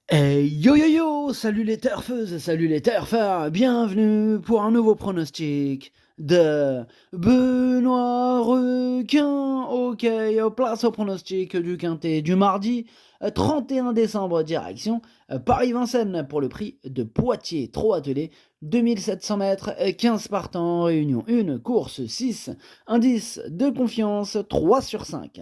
Yo yo yo, salut les turfeuses, salut les turfeurs, bienvenue pour un nouveau pronostic de Benoît Requin. Ok, place au pronostic du quintet du mardi 31 décembre, direction Paris-Vincennes pour le prix de Poitiers, trop attelé, 2700 mètres, 15 partants, réunion 1, course 6, indice de confiance 3 sur 5.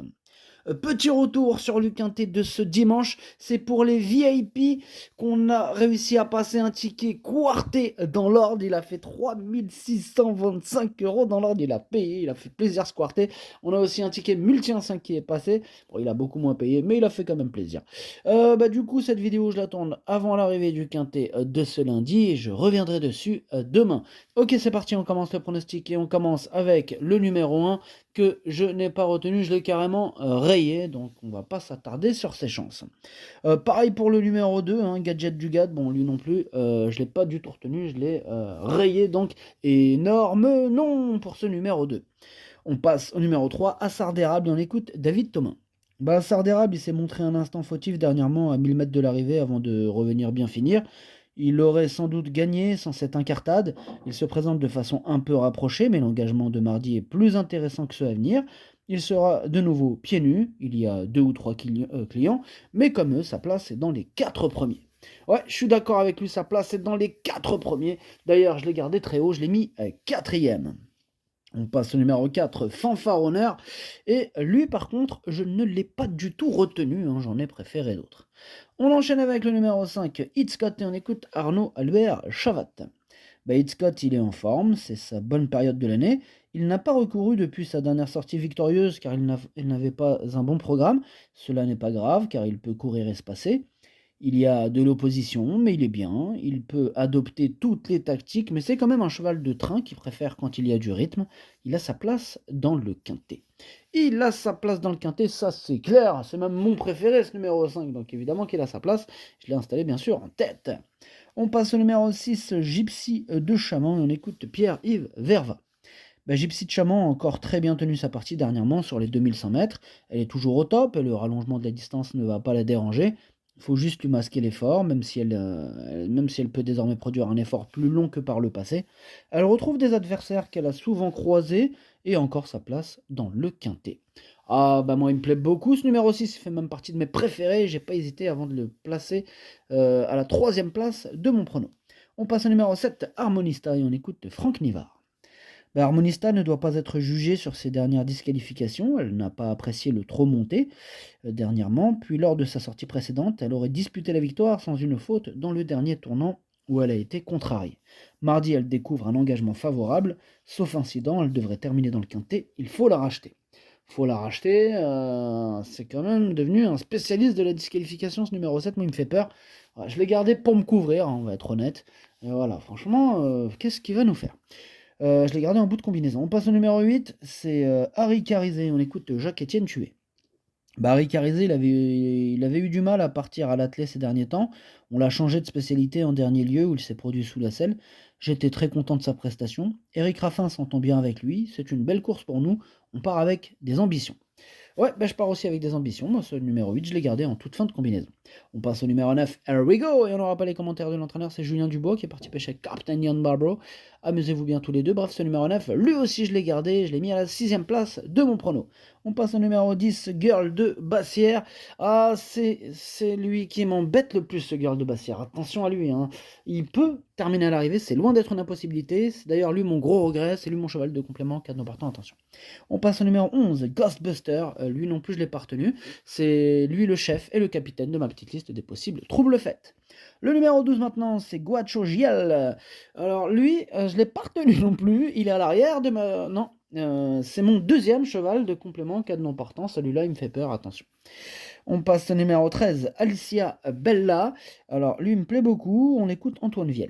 Petit retour sur le quintet de ce dimanche, c'est pour les VIP qu'on a réussi à passer un ticket quarté dans l'ordre. Il a fait 3625 € dans l'ordre, il a payé, il a fait plaisir ce quarté. On a aussi un ticket multi 5 qui est passé. Bon, il a beaucoup moins payé, mais il a fait quand même plaisir. Du coup, cette vidéo, je l'attends avant l'arrivée du quintet de ce lundi et je reviendrai dessus demain. Ok, c'est parti, on commence le pronostic et on commence avec le numéro 1 que je n'ai pas retenu, je l'ai carrément rayé, donc on va pas s'attarder sur ses chances. Pareil pour le numéro 2, hein, Gadget du Gad, bon lui non plus, je l'ai pas du tout retenu, je l'ai rayé, donc énorme non pour ce numéro 2. On passe au numéro 3, Assard d'érable, et on écoute David Thomas. Assard d'érable, il s'est montré un instant fautif dernièrement à 1000 mètres de l'arrivée avant de revenir bien finir. Il aurait sans doute gagné sans cette incartade. Il se présente de façon un peu rapprochée, mais l'engagement de mardi est plus intéressant que ceux à venir. Il sera de nouveau pieds nus, il y a 2 ou 3 clients, mais comme eux, sa place est dans les 4 premiers. Ouais, je suis d'accord avec lui, sa place est dans les 4 premiers. D'ailleurs, je l'ai gardé très haut, je l'ai mis 4e. On passe au numéro 4, Fanfaronneur. Et lui, par contre, je ne l'ai pas du tout retenu, hein, j'en ai préféré d'autres. On enchaîne avec le numéro 5, Scott, et on écoute Arnaud Albert Chavat. Scott, il est en forme, c'est sa bonne période de l'année. Il n'a pas recouru depuis sa dernière sortie victorieuse car il n'avait pas un bon programme. Cela n'est pas grave car il peut courir espacé. Il y a de l'opposition, mais il est bien. Il peut adopter toutes les tactiques, mais c'est quand même un cheval de train qui préfère quand il y a du rythme. Il a sa place dans le quintet. Il a sa place dans le quintet, ça c'est clair. C'est même mon préféré ce numéro 5, donc évidemment qu'il a sa place. Je l'ai installé bien sûr en tête. On passe au numéro 6, Gypsy de Chaman, et on écoute Pierre-Yves Verva. Gypsy de Chaman a encore très bien tenu sa partie dernièrement sur les 2100 mètres. Elle est toujours au top et le rallongement de la distance ne va pas la déranger. Il faut juste lui masquer l'effort, même si elle peut désormais produire un effort plus long que par le passé. Elle retrouve des adversaires qu'elle a souvent croisés et encore sa place dans le quintet. Moi il me plaît beaucoup ce numéro 6, il fait même partie de mes préférés, j'ai pas hésité avant de le placer à la 3e place de mon prono. On passe au numéro 7, Harmonista, et on écoute Franck Nivard. Harmonista ne doit pas être jugée sur ses dernières disqualifications, elle n'a pas apprécié le trop monté dernièrement, puis lors de sa sortie précédente, elle aurait disputé la victoire sans une faute dans le dernier tournant où elle a été contrariée. Mardi, elle découvre un engagement favorable, sauf incident, elle devrait terminer dans le quintet, il faut la racheter. C'est quand même devenu un spécialiste de la disqualification ce numéro 7, moi il me fait peur. Voilà, je l'ai gardé pour me couvrir, hein, on va être honnête. Voilà, franchement, qu'est-ce qu'il va nous faire? Je l'ai gardé en bout de combinaison. On passe au numéro 8, c'est Harry Carizé. On écoute Jacques-Étienne Tué. Harry Carizé, il avait eu du mal à partir à l'attelé ces derniers temps. On l'a changé de spécialité en dernier lieu où il s'est produit sous la selle. J'étais très content de sa prestation. Eric Raffin s'entend bien avec lui. C'est une belle course pour nous. On part avec des ambitions. Ouais, je pars aussi avec des ambitions. Moi, ce numéro 8, je l'ai gardé en toute fin de combinaison. On passe au numéro 9, Here we go. Et on n'aura pas les commentaires de l'entraîneur, c'est Julien Dubois qui est parti pêcher Captain Ian Barbaro. Amusez-vous bien tous les deux. Bref, ce numéro 9, lui aussi, je l'ai gardé. Je l'ai mis à la 6e place de mon prono. On passe au numéro 10, Girl de Bassière. C'est lui qui m'embête le plus, ce Girl de Bassière. Attention à lui, hein. Il peut terminer à l'arrivée, c'est loin d'être une impossibilité. C'est d'ailleurs lui mon gros regret, c'est lui mon cheval de complément, 4 non partant, attention. On passe au numéro 11, Ghostbuster. Lui non plus, je ne l'ai pas retenu. C'est lui le chef et le capitaine de ma petite liste des possibles troubles faits. Le numéro 12 maintenant, c'est Guacho Gial. Alors lui, je ne l'ai pas retenu non plus. Il est à l'arrière de ma... Non, c'est mon 2e cheval de complément, 4 non partant. Celui-là, il me fait peur, attention. On passe au numéro 13, Alicia Bella. Alors lui, il me plaît beaucoup. On écoute Antoine Viels.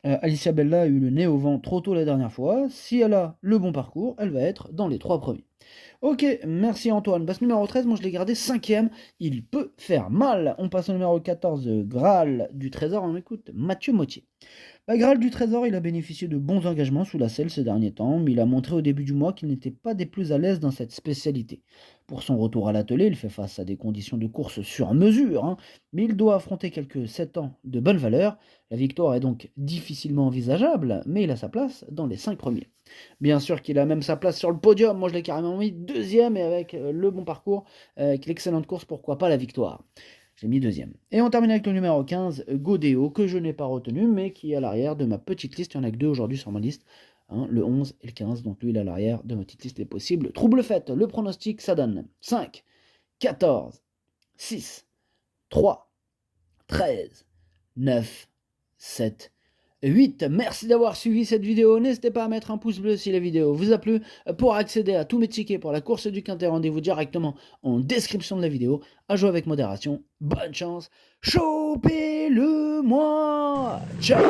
Alicia Bella a eu le nez au vent trop tôt la dernière fois. Si elle a le bon parcours, elle va être dans les 3 premiers. Ok, merci Antoine. Bah, ce numéro 13, moi je l'ai gardé cinquième. Il peut faire mal. On passe au numéro 14, Graal du Trésor. On écoute Mathieu Mottier. Bah, Graal du Trésor, il a bénéficié de bons engagements sous la selle ces derniers temps, mais il a montré au début du mois qu'il n'était pas des plus à l'aise dans cette spécialité. Pour son retour à l'atelier, il fait face à des conditions de course sur mesure, hein, mais il doit affronter quelques 7 ans de bonne valeur. La victoire est donc difficilement envisageable, mais il a sa place dans les 5 premiers. Bien sûr qu'il a même sa place sur le podium, moi je l'ai carrément mis deuxième, et avec le bon parcours, avec l'excellente course, pourquoi pas la victoire. J'ai mis deuxième. Et on termine avec le numéro 15, Godéo, que je n'ai pas retenu, mais qui est à l'arrière de ma petite liste. Il n'y en a que deux aujourd'hui sur ma liste, hein, le 11 et le 15. Donc lui, il est à l'arrière de ma petite liste des possibles. Trouble faite, le pronostic, ça donne 5, 14, 6, 3, 13, 9, 7, 8. Merci d'avoir suivi cette vidéo. N'hésitez pas à mettre un pouce bleu si la vidéo vous a plu. Pour accéder à tous mes tickets pour la course du Quintet, rendez-vous directement en description de la vidéo. À jouer avec modération. Bonne chance. Chopez-le moi. Ciao.